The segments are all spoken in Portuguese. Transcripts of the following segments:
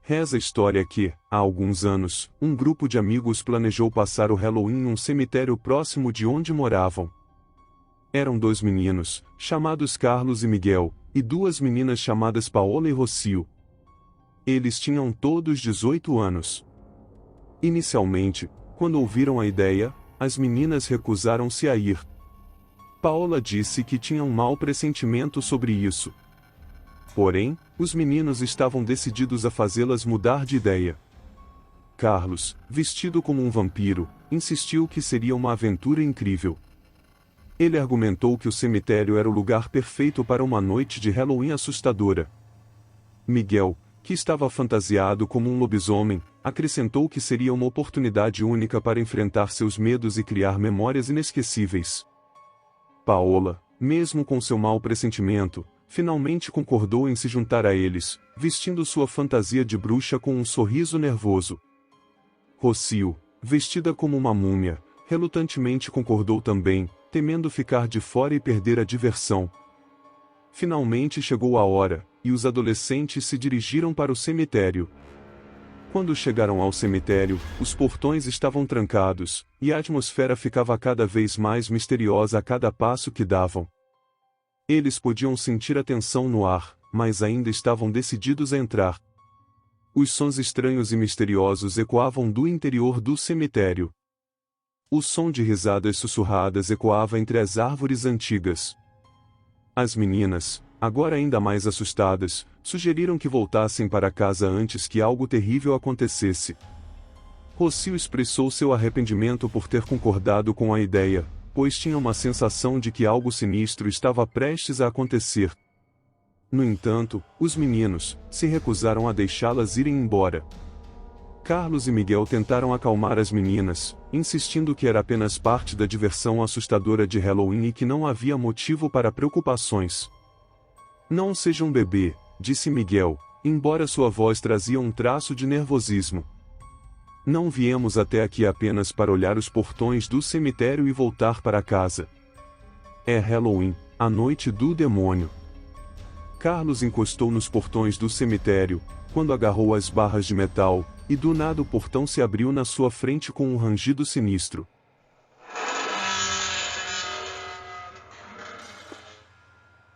Reza a história que, há alguns anos, um grupo de amigos planejou passar o Halloween em um cemitério próximo de onde moravam. Eram 2 meninos, chamados Carlos e Miguel, e 2 meninas chamadas Paola e Rocio. Eles tinham todos 18 anos. Inicialmente, quando ouviram a ideia, as meninas recusaram-se a ir. Paola disse que tinha um mau pressentimento sobre isso. Porém, os meninos estavam decididos a fazê-las mudar de ideia. Carlos, vestido como um vampiro, insistiu que seria uma aventura incrível. Ele argumentou que o cemitério era o lugar perfeito para uma noite de Halloween assustadora. Miguel, que estava fantasiado como um lobisomem, acrescentou que seria uma oportunidade única para enfrentar seus medos e criar memórias inesquecíveis. Paola, mesmo com seu mau pressentimento, finalmente concordou em se juntar a eles, vestindo sua fantasia de bruxa com um sorriso nervoso. Rocio, vestida como uma múmia, relutantemente concordou também, temendo ficar de fora e perder a diversão. Finalmente chegou a hora, e os adolescentes se dirigiram para o cemitério. Quando chegaram ao cemitério, os portões estavam trancados, e a atmosfera ficava cada vez mais misteriosa a cada passo que davam. Eles podiam sentir a tensão no ar, mas ainda estavam decididos a entrar. Os sons estranhos e misteriosos ecoavam do interior do cemitério. O som de risadas sussurradas ecoava entre as árvores antigas. As meninas, agora ainda mais assustadas, sugeriram que voltassem para casa antes que algo terrível acontecesse. Rocio expressou seu arrependimento por ter concordado com a ideia, pois tinha uma sensação de que algo sinistro estava prestes a acontecer. No entanto, os meninos se recusaram a deixá-las irem embora. Carlos e Miguel tentaram acalmar as meninas, insistindo que era apenas parte da diversão assustadora de Halloween e que não havia motivo para preocupações. Não seja um bebê, disse Miguel, embora sua voz trazia um traço de nervosismo. Não viemos até aqui apenas para olhar os portões do cemitério e voltar para casa. É Halloween, a noite do demônio. Carlos encostou nos portões do cemitério, quando agarrou as barras de metal, e do nada o portão se abriu na sua frente com um rangido sinistro.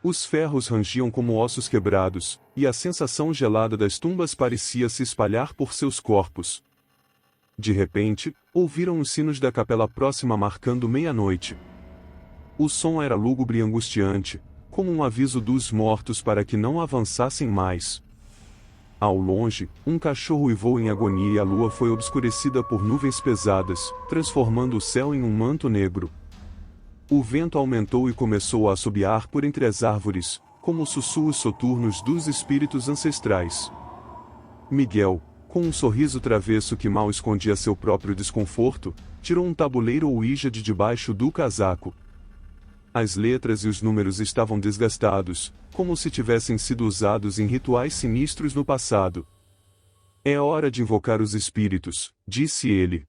Os ferros rangiam como ossos quebrados, e a sensação gelada das tumbas parecia se espalhar por seus corpos. De repente, ouviram os sinos da capela próxima marcando meia-noite. O som era lúgubre e angustiante, como um aviso dos mortos para que não avançassem mais. Ao longe, um cachorro uivou em agonia e a lua foi obscurecida por nuvens pesadas, transformando o céu em um manto negro. O vento aumentou e começou a assobiar por entre as árvores, como sussurros soturnos dos espíritos ancestrais. Miguel, com um sorriso travesso que mal escondia seu próprio desconforto, tirou um tabuleiro Ouija de debaixo do casaco. As letras e os números estavam desgastados, como se tivessem sido usados em rituais sinistros no passado. É hora de invocar os espíritos, disse ele.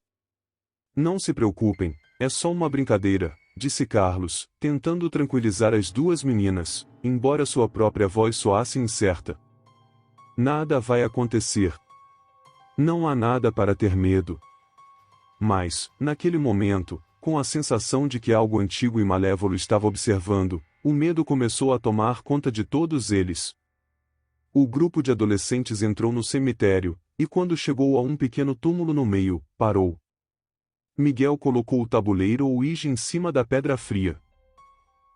Não se preocupem, é só uma brincadeira, disse Carlos, tentando tranquilizar as 2 meninas, embora sua própria voz soasse incerta. Nada vai acontecer. Não há nada para ter medo. Mas, naquele momento, com a sensação de que algo antigo e malévolo estava observando, o medo começou a tomar conta de todos eles. O grupo de adolescentes entrou no cemitério, e quando chegou a um pequeno túmulo no meio, parou. Miguel colocou o tabuleiro Ouija em cima da pedra fria.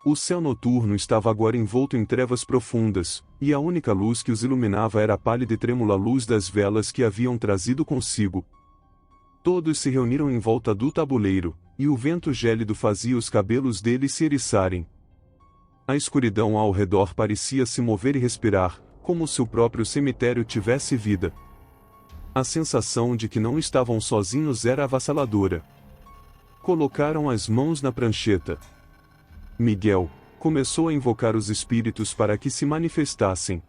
O céu noturno estava agora envolto em trevas profundas, e a única luz que os iluminava era a pálida e trêmula luz das velas que haviam trazido consigo. Todos se reuniram em volta do tabuleiro, e o vento gélido fazia os cabelos deles se eriçarem. A escuridão ao redor parecia se mover e respirar, como se o próprio cemitério tivesse vida. A sensação de que não estavam sozinhos era avassaladora. Colocaram as mãos na prancheta. Miguel começou a invocar os espíritos para que se manifestassem.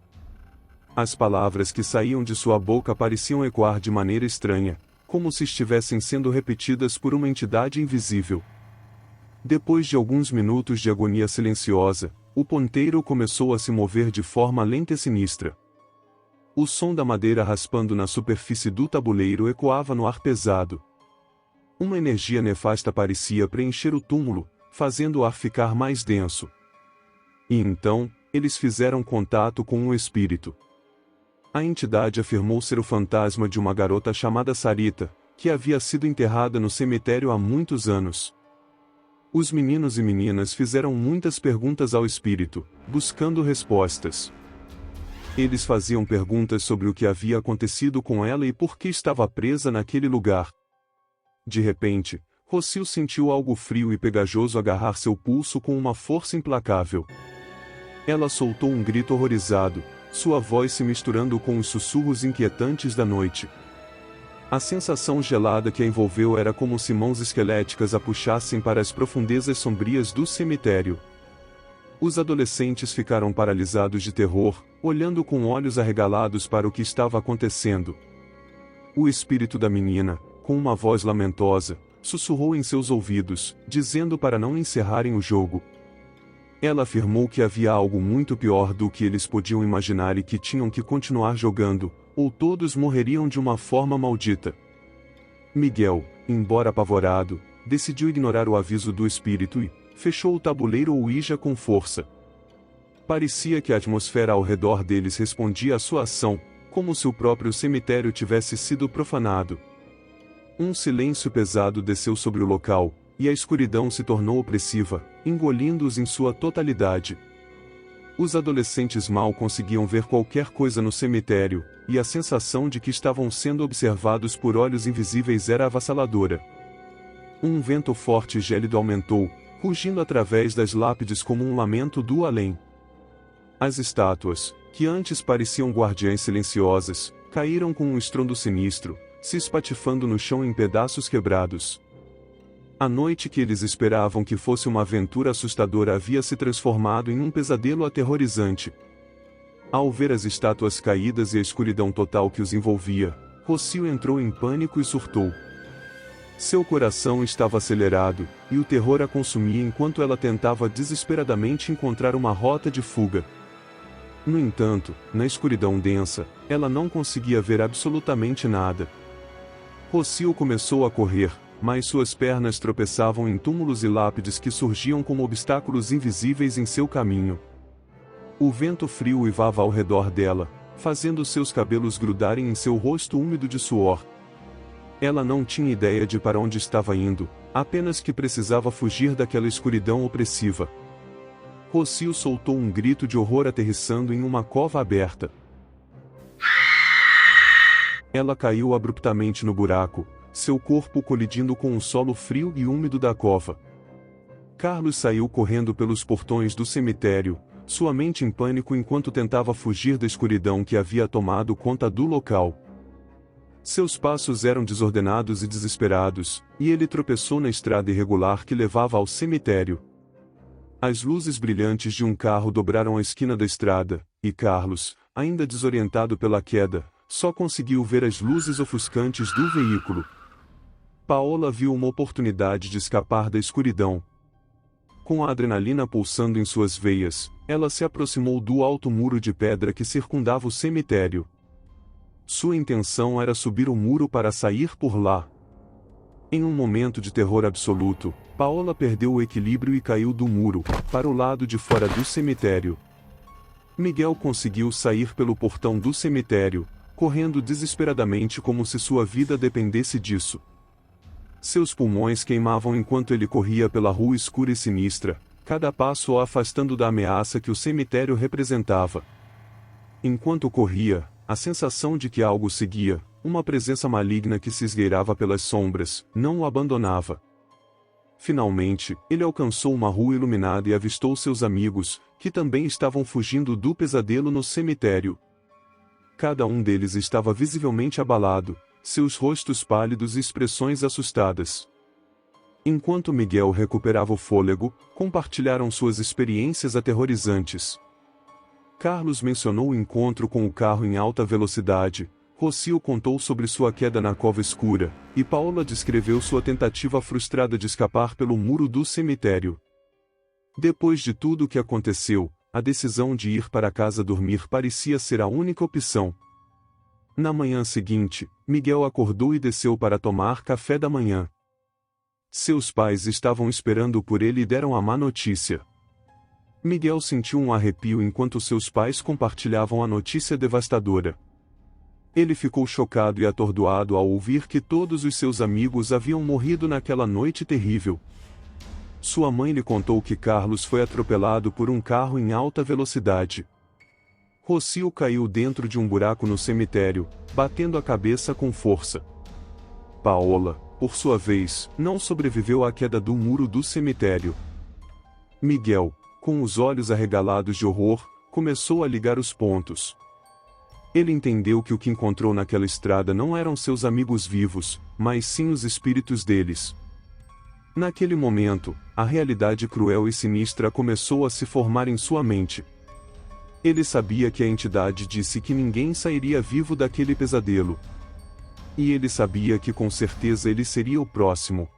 As palavras que saíam de sua boca pareciam ecoar de maneira estranha, como se estivessem sendo repetidas por uma entidade invisível. Depois de alguns minutos de agonia silenciosa, o ponteiro começou a se mover de forma lenta e sinistra. O som da madeira raspando na superfície do tabuleiro ecoava no ar pesado. Uma energia nefasta parecia preencher o túmulo, fazendo o ar ficar mais denso. E então, eles fizeram contato com um espírito. A entidade afirmou ser o fantasma de uma garota chamada Sarita, que havia sido enterrada no cemitério há muitos anos. Os meninos e meninas fizeram muitas perguntas ao espírito, buscando respostas. Eles faziam perguntas sobre o que havia acontecido com ela e por que estava presa naquele lugar. De repente, Rocio sentiu algo frio e pegajoso agarrar seu pulso com uma força implacável. Ela soltou um grito horrorizado, sua voz se misturando com os sussurros inquietantes da noite. A sensação gelada que a envolveu era como se mãos esqueléticas a puxassem para as profundezas sombrias do cemitério. Os adolescentes ficaram paralisados de terror, olhando com olhos arregalados para o que estava acontecendo. O espírito da menina, com uma voz lamentosa, sussurrou em seus ouvidos, dizendo para não encerrarem o jogo. Ela afirmou que havia algo muito pior do que eles podiam imaginar e que tinham que continuar jogando, ou todos morreriam de uma forma maldita. Miguel, embora apavorado, decidiu ignorar o aviso do espírito e fechou o tabuleiro Ouija com força. Parecia que a atmosfera ao redor deles respondia à sua ação, como se o próprio cemitério tivesse sido profanado. Um silêncio pesado desceu sobre o local, e a escuridão se tornou opressiva, engolindo-os em sua totalidade. Os adolescentes mal conseguiam ver qualquer coisa no cemitério, e a sensação de que estavam sendo observados por olhos invisíveis era avassaladora. Um vento forte e gélido aumentou, rugindo através das lápides como um lamento do além. As estátuas, que antes pareciam guardiãs silenciosas, caíram com um estrondo sinistro, se espatifando no chão em pedaços quebrados. A noite que eles esperavam que fosse uma aventura assustadora havia se transformado em um pesadelo aterrorizante. Ao ver as estátuas caídas e a escuridão total que os envolvia, Rocio entrou em pânico e surtou. Seu coração estava acelerado, e o terror a consumia enquanto ela tentava desesperadamente encontrar uma rota de fuga. No entanto, na escuridão densa, ela não conseguia ver absolutamente nada. Rocio começou a correr, mas suas pernas tropeçavam em túmulos e lápides que surgiam como obstáculos invisíveis em seu caminho. O vento frio uivava ao redor dela, fazendo seus cabelos grudarem em seu rosto úmido de suor. Ela não tinha ideia de para onde estava indo, apenas que precisava fugir daquela escuridão opressiva. Rocio soltou um grito de horror aterrissando em uma cova aberta. Ela caiu abruptamente no buraco, seu corpo colidindo com o solo frio e úmido da cova. Carlos saiu correndo pelos portões do cemitério, sua mente em pânico enquanto tentava fugir da escuridão que havia tomado conta do local. Seus passos eram desordenados e desesperados, e ele tropeçou na estrada irregular que levava ao cemitério. As luzes brilhantes de um carro dobraram a esquina da estrada, e Carlos, ainda desorientado pela queda, só conseguiu ver as luzes ofuscantes do veículo. Paola viu uma oportunidade de escapar da escuridão. Com a adrenalina pulsando em suas veias, ela se aproximou do alto muro de pedra que circundava o cemitério. Sua intenção era subir o muro para sair por lá. Em um momento de terror absoluto, Paola perdeu o equilíbrio e caiu do muro, para o lado de fora do cemitério. Miguel conseguiu sair pelo portão do cemitério, correndo desesperadamente como se sua vida dependesse disso. Seus pulmões queimavam enquanto ele corria pela rua escura e sinistra, cada passo o afastando da ameaça que o cemitério representava. Enquanto corria, a sensação de que algo seguia, uma presença maligna que se esgueirava pelas sombras, não o abandonava. Finalmente, ele alcançou uma rua iluminada e avistou seus amigos, que também estavam fugindo do pesadelo no cemitério. Cada um deles estava visivelmente abalado, seus rostos pálidos e expressões assustadas. Enquanto Miguel recuperava o fôlego, compartilharam suas experiências aterrorizantes. Carlos mencionou o encontro com o carro em alta velocidade, Rocio contou sobre sua queda na cova escura, e Paola descreveu sua tentativa frustrada de escapar pelo muro do cemitério. Depois de tudo o que aconteceu, a decisão de ir para casa dormir parecia ser a única opção. Na manhã seguinte, Miguel acordou e desceu para tomar café da manhã. Seus pais estavam esperando por ele e deram a má notícia. Miguel sentiu um arrepio enquanto seus pais compartilhavam a notícia devastadora. Ele ficou chocado e atordoado ao ouvir que todos os seus amigos haviam morrido naquela noite terrível. Sua mãe lhe contou que Carlos foi atropelado por um carro em alta velocidade. Rocio caiu dentro de um buraco no cemitério, batendo a cabeça com força. Paola, por sua vez, não sobreviveu à queda do muro do cemitério. Miguel, com os olhos arregalados de horror, começou a ligar os pontos. Ele entendeu que o que encontrou naquela estrada não eram seus amigos vivos, mas sim os espíritos deles. Naquele momento, a realidade cruel e sinistra começou a se formar em sua mente. Ele sabia que a entidade disse que ninguém sairia vivo daquele pesadelo. E ele sabia que com certeza ele seria o próximo.